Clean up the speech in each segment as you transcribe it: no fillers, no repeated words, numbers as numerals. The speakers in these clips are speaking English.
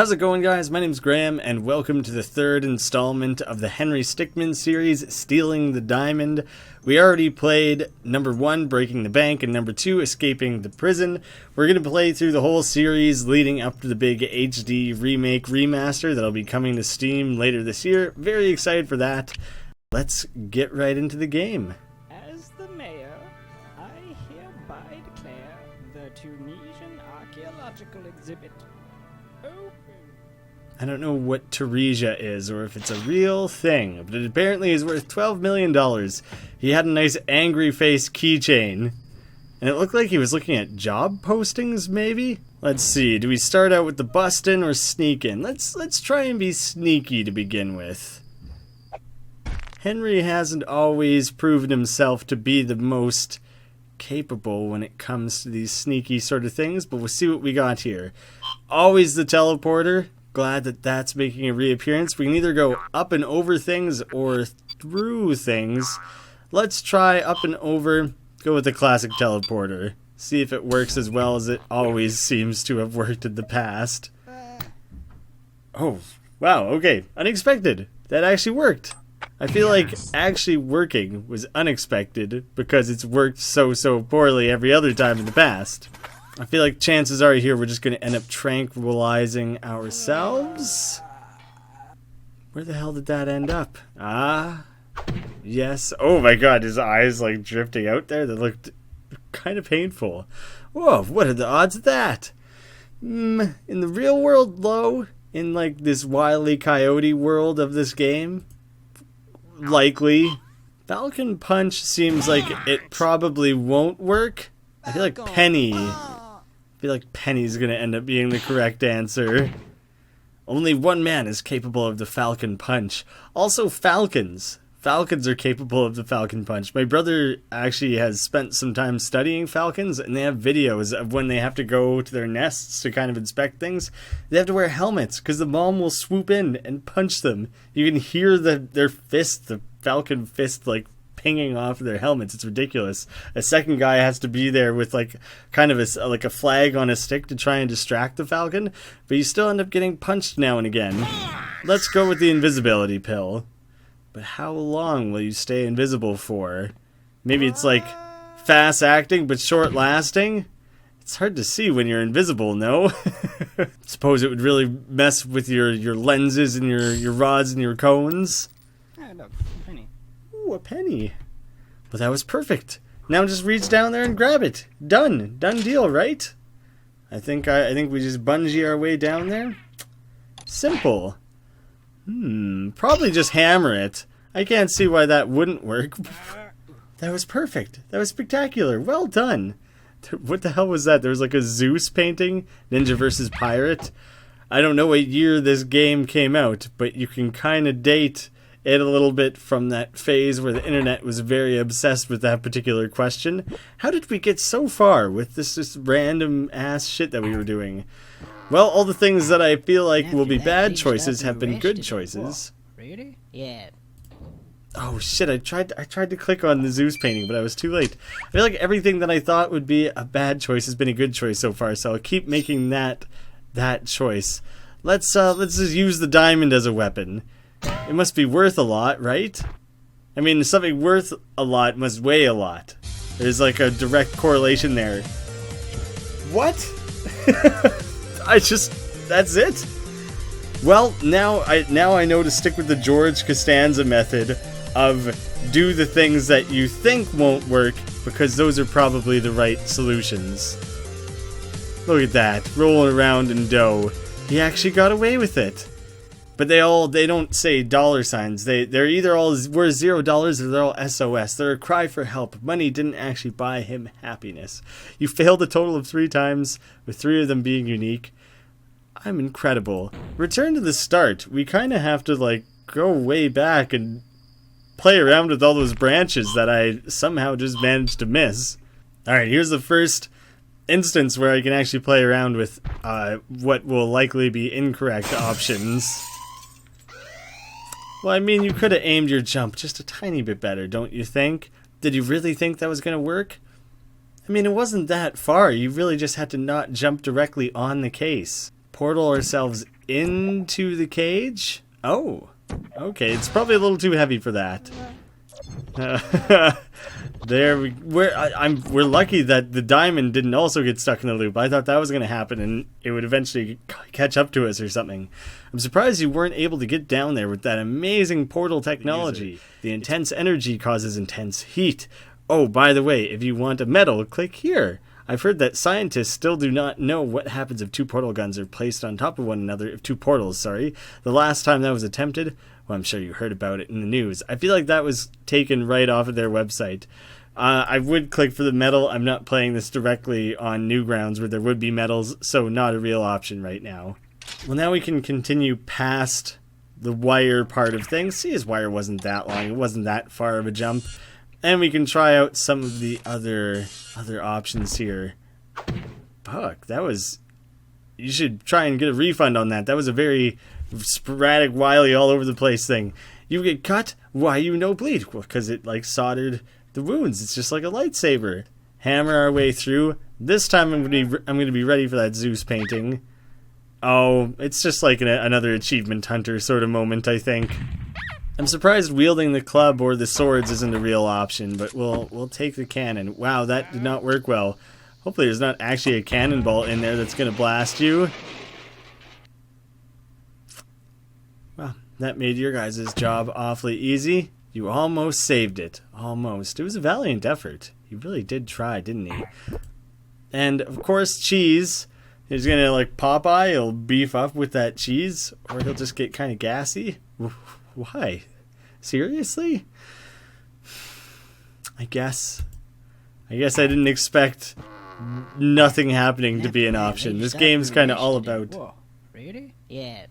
How's it going, guys? My name's Graeme, and welcome to the third installment of the Henry Stickmin series, Stealing the Diamond. We already played number 1, Breaking the Bank, and number 2, Escaping the Prison. We're going to play through the whole series leading up to the big HD Remake remaster that'll be coming to Steam later this year. Very excited for that. Let's get right into the game. As the mayor, I hereby declare the Tunisian archaeological exhibit open. I don't know what Tunisia is, or if it's a real thing, but it apparently is worth $12 million. He had a nice angry face keychain, and it looked like he was looking at job postings, maybe? Let's see, do we start out with the bustin' or sneakin'? Let's try and be sneaky to begin with. Henry hasn't always proven himself to be the most capable when it comes to these sneaky sort of things, but we'll see what we got here. Always the teleporter. Glad that that's making a reappearance. We can either go up and over things or through things. Let's try up and over. Go with the classic teleporter. See if it works as well as it always seems to have worked in the past. Oh, wow, okay. Unexpected. That actually worked. I feel like actually working was unexpected because it's worked so poorly every other time in the past. I feel like chances are here we're just going to end up tranquilizing ourselves. Where the hell did that end up? Ah, yes. Oh my god, his eyes like drifting out there. That looked kind of painful. Whoa, what are the odds of that? In the real world, low. In like this Wile E Coyote world of this game, likely. Falcon Punch seems like it probably won't work. I feel like Penny's gonna end up being the correct answer. Only one man is capable of the Falcon Punch. Also, falcons. Falcons are capable of the Falcon Punch. My brother actually has spent some time studying falcons, and they have videos of when they have to go to their nests to kind of inspect things. They have to wear helmets, because the mom will swoop in and punch them. You can hear their fist, the falcon fist, like, pinging off their helmets. It's ridiculous. A second guy has to be there with like kind of a flag on a stick to try and distract the falcon, but you still end up getting punched now and again. Let's go with the invisibility pill. But how long will you stay invisible for? Maybe it's like fast acting but short lasting? It's hard to see when you're invisible, no? Suppose it would really mess with your lenses and your rods and your cones. Oh, look, penny. Ooh, a penny. Well, that was perfect. Now just reach down there and grab it. Done. Done deal, right? I think we just bungee our way down there. Simple. Probably just hammer it. I can't see why that wouldn't work. That was perfect. That was spectacular. Well done. What the hell was that? There was like a Zeus painting. Ninja versus Pirate. I don't know what year this game came out, but you can kind of date it a little bit from that phase where the internet was very obsessed with that particular question. How did we get so far with this just random ass shit that we were doing? Well, all the things that I feel like will be bad choices have been good choices. Really? Yeah. Oh shit, I tried to click on the Zeus painting, but I was too late. I feel like everything that I thought would be a bad choice has been a good choice so far, so I'll keep making that choice. Let's just use the diamond as a weapon. It must be worth a lot, right? I mean, something worth a lot must weigh a lot. There's like a direct correlation there. What? That's it? Well, now I know to stick with the George Costanza method of do the things that you think won't work, because those are probably the right solutions. Look at that, rolling around in dough. He actually got away with it. But they don't say dollar signs. They're either all worth $0 or they're all SOS. They're a cry for help. Money didn't actually buy him happiness. You failed a total of 3 times, with 3 of them being unique. I'm incredible. Return to the start. We kind of have to like go way back and play around with all those branches that I somehow just managed to miss. Alright, here's the first instance where I can actually play around with what will likely be incorrect options. Well, I mean, you could have aimed your jump just a tiny bit better, don't you think? Did you really think that was going to work? I mean, it wasn't that far. You really just had to not jump directly on the case. Portal ourselves into the cage? Oh, okay. It's probably a little too heavy for that. We're lucky that the diamond didn't also get stuck in the loop. I thought that was going to happen and it would eventually catch up to us or something. I'm surprised you weren't able to get down there with that amazing portal technology. The intense energy causes intense heat. Oh, by the way, if you want a medal, click here. I've heard that scientists still do not know what happens if two portal guns are placed on top of one another, if two portals, sorry. The last time that was attempted, well, I'm sure you heard about it in the news. I feel like that was taken right off of their website. I would click for the medal. I'm not playing this directly on Newgrounds where there would be medals, so not a real option right now. Well, now we can continue past the wire part of things. See, his wire wasn't that long. It wasn't that far of a jump. And we can try out some of the other options here. Fuck, that was... You should try and get a refund on that. That was a very sporadic, Wile E all over the place thing. You get cut? Why you no bleed? Well, because it like soldered the wounds. It's just like a lightsaber. Hammer our way through. This time I'm gonna be ready for that Zeus painting. Oh, it's just like another achievement hunter sort of moment, I think. I'm surprised wielding the club or the swords isn't a real option, but we'll take the cannon. Wow, that did not work well. Hopefully there's not actually a cannonball in there that's going to blast you. Well, that made your guys' job awfully easy. You almost saved it. Almost. It was a valiant effort. He really did try, didn't he? And, of course, cheese. He's going to, like, Popeye. He'll beef up with that cheese, or he'll just get kind of gassy. Why? Seriously? I guess I didn't expect nothing happening to be an option. This game's kind of all about... Whoa, really? Yeah.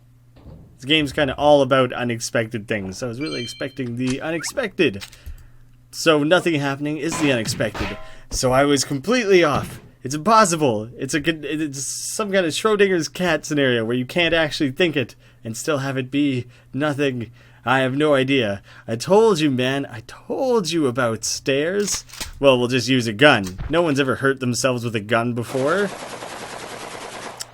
This game's kind of all about unexpected things. So I was really expecting the unexpected. So nothing happening is the unexpected. So I was completely off. It's impossible. It's some kind of Schrodinger's cat scenario where you can't actually think it and still have it be nothing. I have no idea. I told you, man. I told you about stairs. Well, we'll just use a gun. No one's ever hurt themselves with a gun before.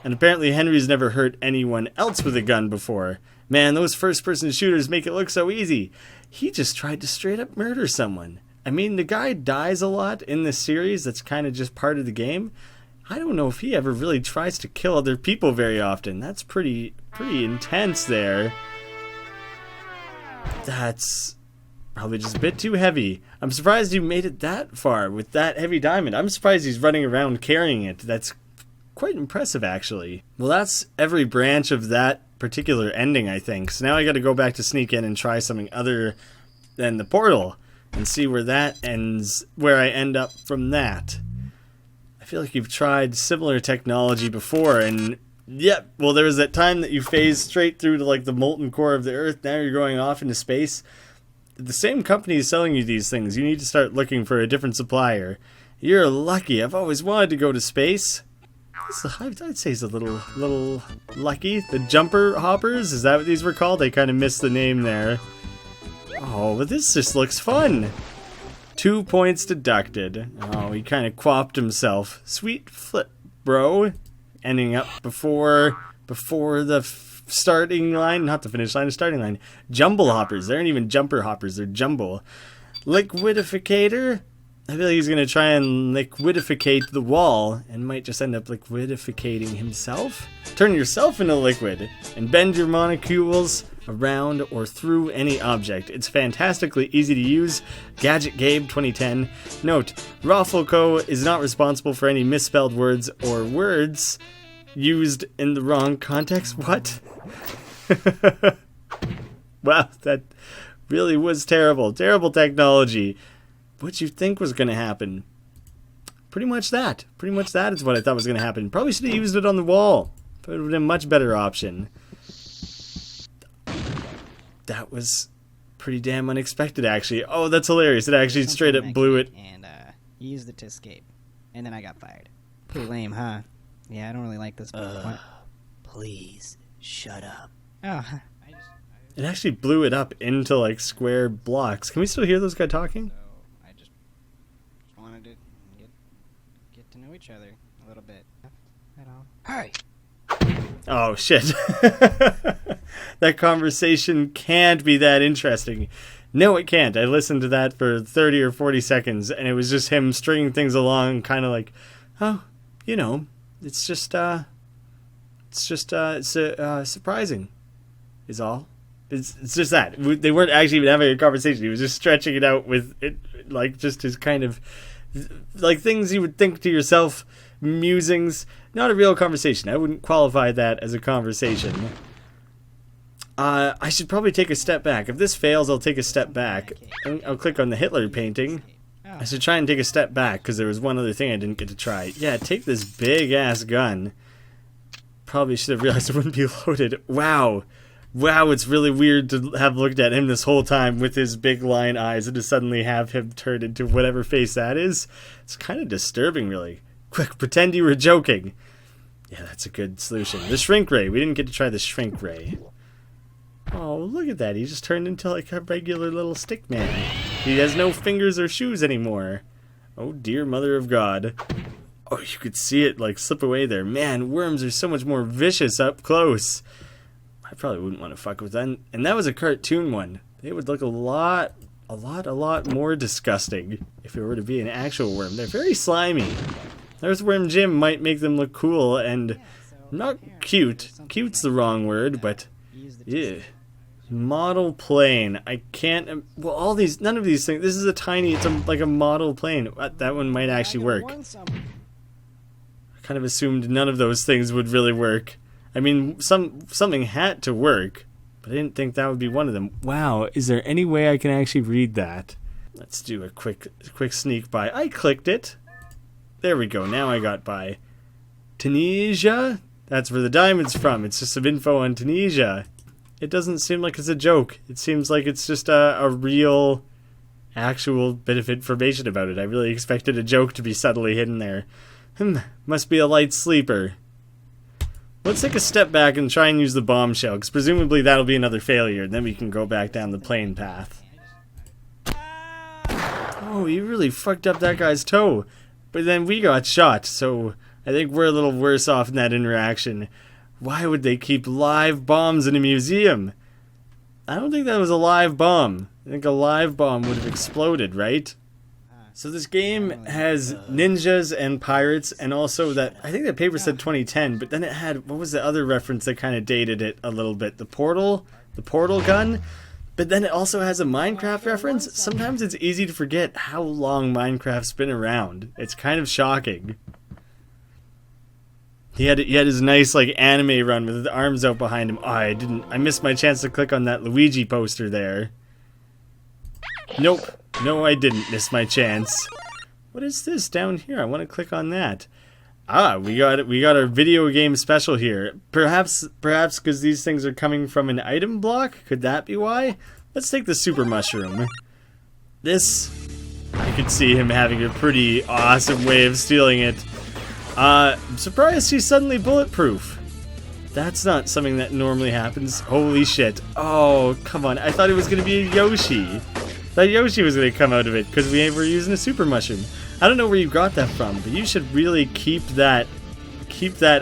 And apparently Henry's never hurt anyone else with a gun before. Man, those first-person shooters make it look so easy. He just tried to straight up murder someone. I mean, the guy dies a lot in this series. That's kind of just part of the game. I don't know if he ever really tries to kill other people very often. That's pretty intense there. That's probably just a bit too heavy. I'm surprised you made it that far with that heavy diamond. I'm surprised he's running around carrying it. That's quite impressive, actually. Well, that's every branch of that particular ending, I think. So now I got to go back to sneak in and try something other than the portal and see where that ends, where I end up from that. I feel like you've tried similar technology before, and yep, well, there was that time that you phased straight through to like the molten core of the Earth. Now you're going off into space. The same company is selling you these things. You need to start looking for a different supplier. You're lucky. I've always wanted to go to space. I'd say he's a little lucky. The jumper hoppers, is that what these were called? I kind of missed the name there. Oh, but this just looks fun. 2 points deducted. Oh, he kind of quapped himself. Sweet flip, bro. Ending up before the starting line, not the finish line, the starting line. Jumble hoppers. They aren't even jumper hoppers. They're jumble. Liquidificator. I feel like he's going to try and liquidificate the wall and might just end up liquidificating himself. Turn yourself into liquid and bend your molecules around or through any object. It's fantastically easy to use. Gadget Gabe 2010. Note, Raffleco is not responsible for any misspelled words or words used in the wrong context. What? Wow, that really was terrible. Terrible technology. What'd you think was going to happen? Pretty much that. Pretty much that is what I thought was going to happen. Probably should have used it on the wall. It would have been a much better option. That was pretty damn unexpected, actually. Oh, that's hilarious. It actually straight up blew it. And used it to escape. And then I got fired. Pretty lame, huh? Yeah, I don't really like this. Please, shut up. Oh, It actually blew it up into, like, square blocks. Can we still hear those guys talking? so I just wanted to get to know each other a little bit. At all. Hey! Oh, shit. That conversation can't be that interesting. No, it can't. I listened to that for 30 or 40 seconds, and it was just him stringing things along, kind of like, oh, you know, it's surprising, is all. It's just that. They weren't actually even having a conversation. He was just stretching it out with it, like, just his kind of, like, things you would think to yourself, musings. Not a real conversation. I wouldn't qualify that as a conversation. I should probably take a step back. If this fails, I'll take a step back. I'll click on the Hitler painting. I should try and take a step back, because there was one other thing I didn't get to try. Yeah, take this big-ass gun. Probably should have realized it wouldn't be loaded. Wow. Wow, it's really weird to have looked at him this whole time with his big lion eyes and to suddenly have him turn into whatever face that is. It's kind of disturbing, really. Quick, pretend you were joking. Yeah, that's a good solution. The shrink ray. We didn't get to try the shrink ray. Oh, look at that. He just turned into like a regular little stick man. He has no fingers or shoes anymore. Oh, dear mother of God. Oh, you could see it like slip away there. Man, worms are so much more vicious up close. I probably wouldn't want to fuck with them. And that was a cartoon one. They would look a lot more disgusting if it were to be an actual worm. They're very slimy. Earthworm Jim might make them look cool and not cute. Cute's the wrong word, but yeah. Model plane. I can't. Well, none of these things. This is a tiny. It's like a model plane. That one might actually work. I kind of assumed none of those things would really work. I mean, something had to work, but I didn't think that would be one of them. Wow, is there any way I can actually read that? Let's do a quick sneak by. I clicked it. There we go. Now I got by. Tunisia? That's where the diamond's from. It's just some info on Tunisia. It doesn't seem like it's a joke. It seems like it's just a real, actual bit of information about it. I really expected a joke to be subtly hidden there. Must be a light sleeper. Let's take a step back and try and use the bombshell, because presumably that'll be another failure, and then we can go back down the plane path. Oh, you really fucked up that guy's toe. But then we got shot, so I think we're a little worse off in that interaction. Why would they keep live bombs in a museum? I don't think that was a live bomb. I think a live bomb would have exploded, right? So this game has ninjas and pirates, and also that, I think that paper said 2010, but then it had, what was the other reference that kind of dated it a little bit? The portal gun? But then it also has a Minecraft reference. Sometimes it's easy to forget how long Minecraft's been around. It's kind of shocking. He had his nice like anime run with his arms out behind him. Oh, I missed my chance to click on that Luigi poster there. Nope. No, I didn't miss my chance. What is this down here? I want to click on that. Ah, we got our video game special here. Perhaps because these things are coming from an item block? Could that be why? Let's take the super mushroom. This, I could see him having a pretty awesome way of stealing it. I'm surprised he's suddenly bulletproof. That's not something that normally happens. Holy shit. Oh, come on. I thought it was going to be a Yoshi. I thought Yoshi was going to come out of it because we were using a super mushroom. I don't know where you got that from, but you should really keep that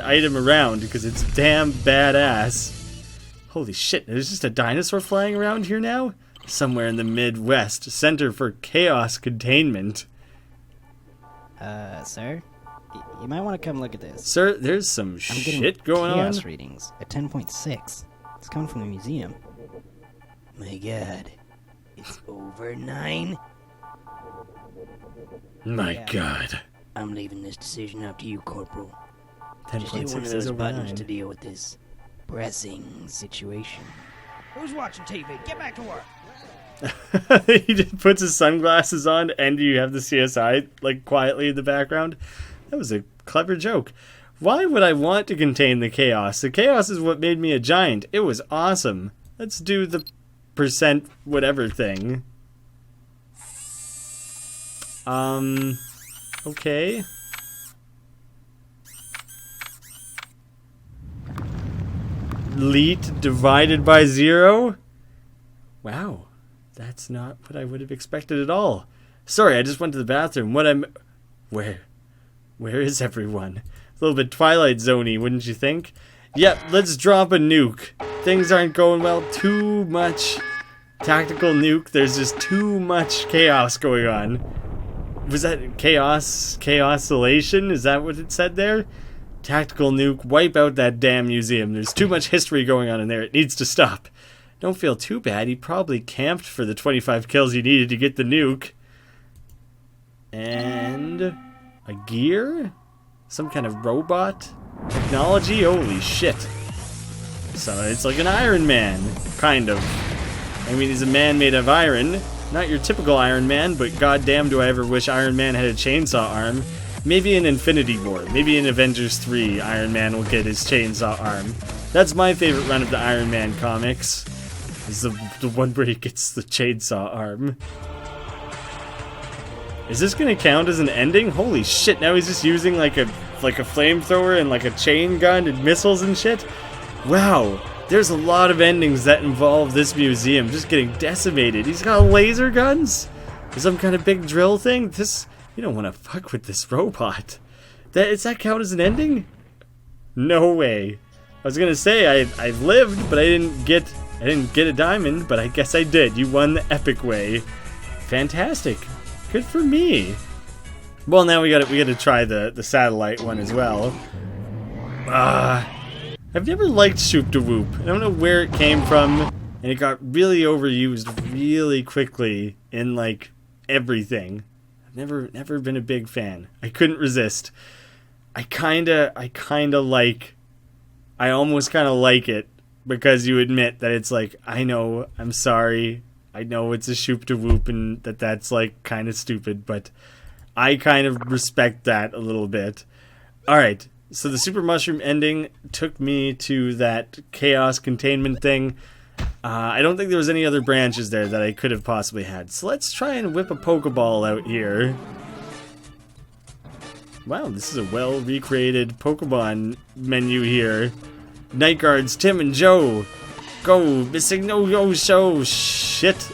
item around because it's damn badass. Holy shit, there's just a dinosaur flying around here now? Somewhere in the Midwest, Center for Chaos Containment. Sir? You might want to come look at this. Sir, there's some shit going on. Chaos readings at 10.6. It's coming from the museum. My God. It's over 9? My God. I'm leaving this decision up to you, Corporal. Just 10.6 hit one of is those over buttons 9. to deal with this pressing situation. Who's watching TV? Get back to work! He just puts his sunglasses on and you have the CSI like quietly in the background. That was a clever joke. Why would I want to contain the chaos? The chaos is what made me a giant. It was awesome. Let's do the percent whatever thing. Okay. Leet divided by 0? Wow. That's not what I would have expected at all. Sorry, I just went to the bathroom. Where is everyone? A little bit Twilight Zone-y, wouldn't you think? Yep, let's drop a nuke. Things aren't going well. Too much tactical nuke. There's just too much chaos going on. Was that chaos? Chaos-elation? Is that what it said there? Tactical nuke. Wipe out that damn museum. There's too much history going on in there. It needs to stop. Don't feel too bad. He probably camped for the 25 kills he needed to get the nuke. And a gear? Some kind of robot? Technology? Holy shit. So it's like an Iron Man. Kind of. I mean, he's a man made of iron. Not your typical Iron Man, but goddamn do I ever wish Iron Man had a chainsaw arm. Maybe in Infinity War. Maybe in Avengers 3, Iron Man will get his chainsaw arm. That's my favorite run of the Iron Man comics. Is the one where he gets the chainsaw arm. Is this gonna count as an ending? Holy shit, now he's just using like a flamethrower and like a chain gun and missiles and shit? Wow. There's a lot of endings that involve this museum just getting decimated. He's got laser guns? Some kind of big drill thing? You don't want to fuck with this robot. Does that count as an ending? No way. I was gonna say I lived, but I didn't get a diamond, but I guess I did. You won the epic way. Fantastic. Good for me. Well, now we gotta try the satellite one as well. I've never liked Shoop da Whoop. I don't know where it came from, and it got really overused really quickly in like everything. I've never been a big fan. I couldn't resist. I almost kinda like it because you admit that it's like, I know, I'm sorry, I know it's a Shoop da Whoop and that's like kind of stupid, but I kind of respect that a little bit. Alright. So the Super Mushroom ending took me to that chaos containment thing. I don't think there was any other branches there that I could have possibly had. So let's try and whip a Pokeball out here. Wow, this is a well recreated Pokemon menu here. Night Guards, Tim and Joe. Go, missing no, oh, show, shit.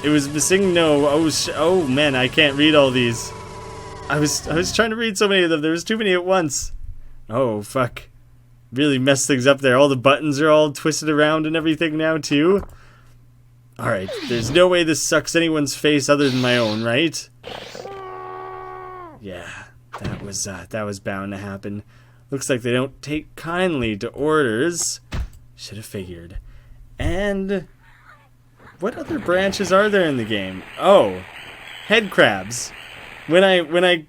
It was missing no, oh man, I can't read all these. I was trying to read so many of them. There was too many at once. Oh, fuck. Really messed things up there. All the buttons are all twisted around and everything now, too. Alright, there's no way this sucks anyone's face other than my own, right? Yeah, that was bound to happen. Looks like they don't take kindly to orders. Should have figured. And what other branches are there in the game? Oh, head crabs. When I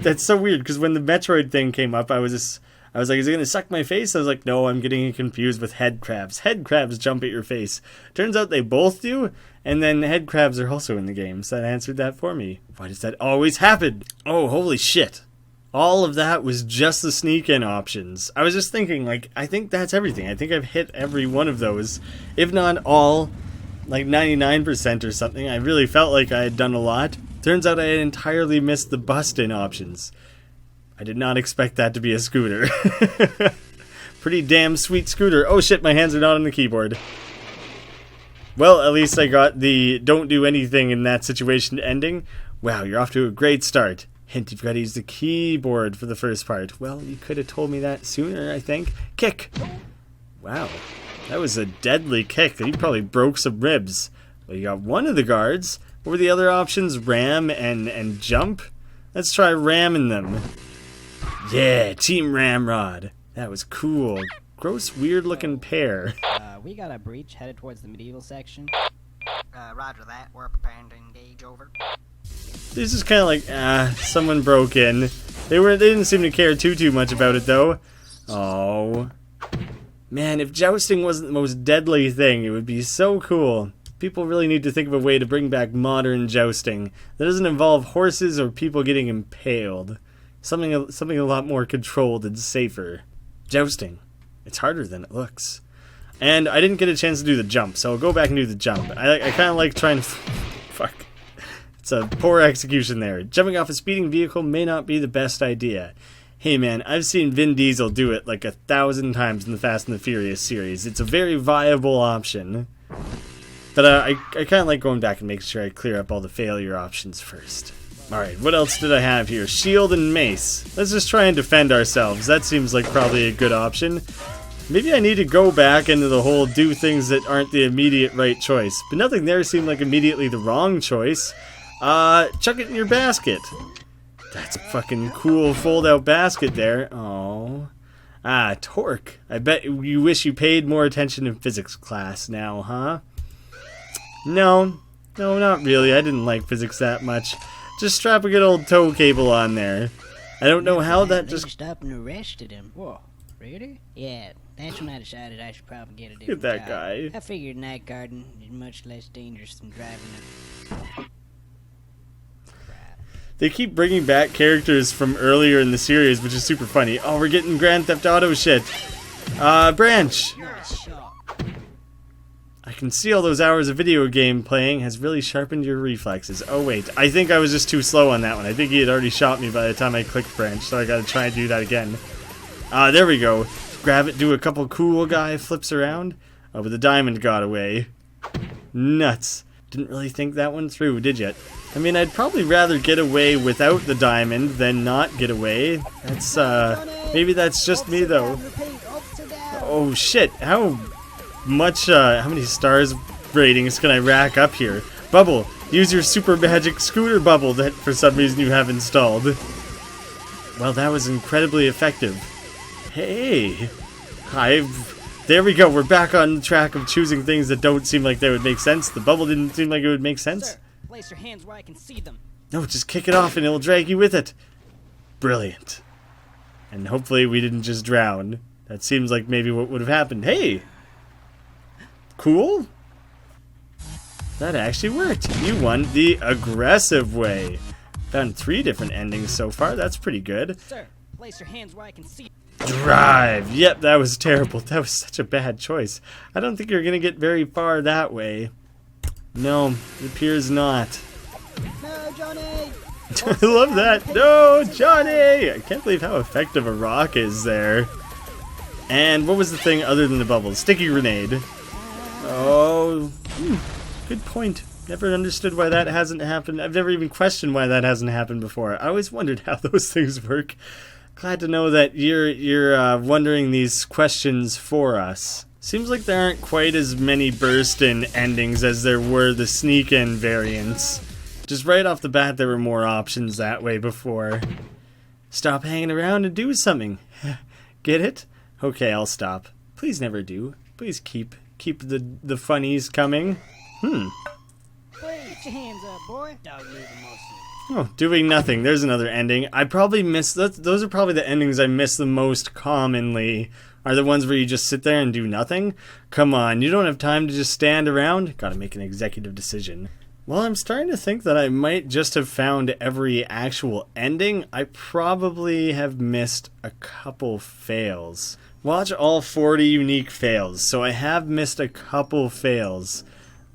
that's so weird because when the Metroid thing came up, I was like, is it gonna suck my face? I was like, no, I'm getting confused with head crabs. Head crabs jump at your face. Turns out they both do, and then head crabs are also in the game, so that answered that for me. Why does that always happen? Oh, holy shit. All of that was just the sneak-in options. I was just thinking, like, I think that's everything. I think I've hit every one of those, if not all, like 99% or something. I really felt like I had done a lot. Turns out I had entirely missed the bust-in options. I did not expect that to be a scooter. Pretty damn sweet scooter. Oh shit, my hands are not on the keyboard. Well, at least I got the don't do anything in that situation ending. Wow, you're off to a great start. Hint, you've got to use the keyboard for the first part. Well, you could have told me that sooner, I think. Kick! Wow, that was a deadly kick. You probably broke some ribs. Well, you got one of the guards. What were the other options? Ram and jump? Let's try ramming them. Yeah, Team Ramrod. That was cool. Gross, weird-looking pair. We got a breach headed towards the medieval section. Roger that. We're preparing to engage, over. This is kind of like, someone broke in. They didn't seem to care too much about it, though. Oh. Man, if jousting wasn't the most deadly thing, it would be so cool. People really need to think of a way to bring back modern jousting that doesn't involve horses or people getting impaled. Something a lot more controlled and safer. Jousting. It's harder than it looks. And I didn't get a chance to do the jump, so I'll go back and do the jump. I kind of like trying to... Fuck. It's a poor execution there. Jumping off a speeding vehicle may not be the best idea. Hey man, I've seen Vin Diesel do it like 1,000 times in the Fast and the Furious series. It's a very viable option. But I kind of like going back and making sure I clear up all the failure options first. Alright, what else did I have here? Shield and mace. Let's just try and defend ourselves. That seems like probably a good option. Maybe I need to go back into the whole do things that aren't the immediate right choice. But nothing there seemed like immediately the wrong choice. Chuck it in your basket. That's a fucking cool fold-out basket there. Oh. Ah, torque. I bet you wish you paid more attention in physics class now, huh? No, not really. I didn't like physics that much. Just strap a good old tow cable on there. I don't know how that They just... stopped and arrested him. Whoa, really? Yeah, that's when I decided I should probably get a Look at different that job. guy. I figured night guarding is much less dangerous than driving a... They keep bringing back characters from earlier in the series, which is super funny. Oh, we're getting Grand Theft Auto shit. Branch. Nice shot. I can see all those hours of video game playing has really sharpened your reflexes. Oh wait, I think I was just too slow on that one. I think he had already shot me by the time I clicked Branch, so I gotta try and do that again. There we go. Grab it, do a couple cool guy flips around. Oh, but the diamond got away. Nuts. Didn't really think that one through, did you? I mean, I'd probably rather get away without the diamond than not get away. That's, maybe that's just me, though. Oh, shit. How many stars ratings can I rack up here? Bubble, use your super magic scooter bubble that for some reason you have installed. Well, that was incredibly effective. Hey, there we go. We're back on the track of choosing things that don't seem like they would make sense. The bubble didn't seem like it would make sense. Sir, place your hands where I can see them. No, just kick it off and it'll drag you with it. Brilliant. And hopefully we didn't just drown. That seems like maybe what would have happened. Hey! Cool. That actually worked. You won the aggressive way. Found 3 different endings so far. That's pretty good. Sir, place your hands where I can see. Drive. Yep, that was terrible. That was such a bad choice. I don't think you're going to get very far that way. No, it appears not. No, Johnny! I love that. No, Johnny! I can't believe how effective a rock is there. And what was the thing other than the bubbles? Sticky grenade. Oh, good point. Never understood why that hasn't happened. I've never even questioned why that hasn't happened before. I always wondered how those things work. Glad to know that you're wondering these questions for us. Seems like there aren't quite as many burst-in endings as there were the sneak-in variants. Just right off the bat, there were more options that way before. Stop hanging around and do something. Get it? Okay, I'll stop. Please never do. Please keep the funnies coming. Get your hands up, boy. Dog leave the most. Oh, doing nothing. There's another ending. I probably miss... Those are probably the endings I miss the most commonly. Are the ones where you just sit there and do nothing? Come on, you don't have time to just stand around? Gotta make an executive decision. Well, I'm starting to think that I might just have found every actual ending. I probably have missed a couple fails. Watch all 40 unique fails. So I have missed a couple fails.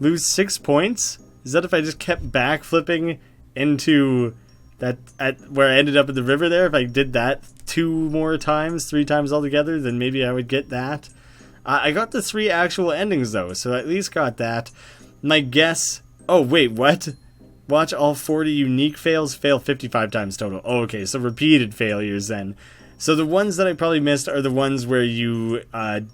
Lose 6 points? Is that if I just kept backflipping into that where I ended up in the river there? If I did that 2 more times, 3 times altogether, then maybe I would get that. I got the 3 actual endings though, so I at least got that. My guess... Oh, wait, what? Watch all 40 unique fails, fail 55 times total. Oh, okay, so repeated failures then. So the ones that I probably missed are the ones where you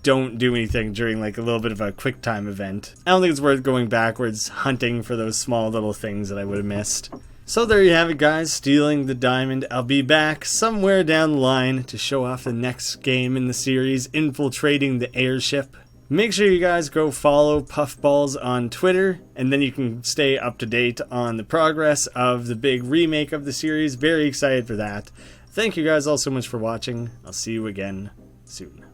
don't do anything during like a little bit of a quick time event. I don't think it's worth going backwards hunting for those small little things that I would have missed. So there you have it, guys, stealing the diamond. I'll be back somewhere down the line to show off the next game in the series, infiltrating the airship. Make sure you guys go follow Puffballs on Twitter, and then you can stay up to date on the progress of the big remake of the series. Very excited for that. Thank you guys all so much for watching. I'll see you again soon.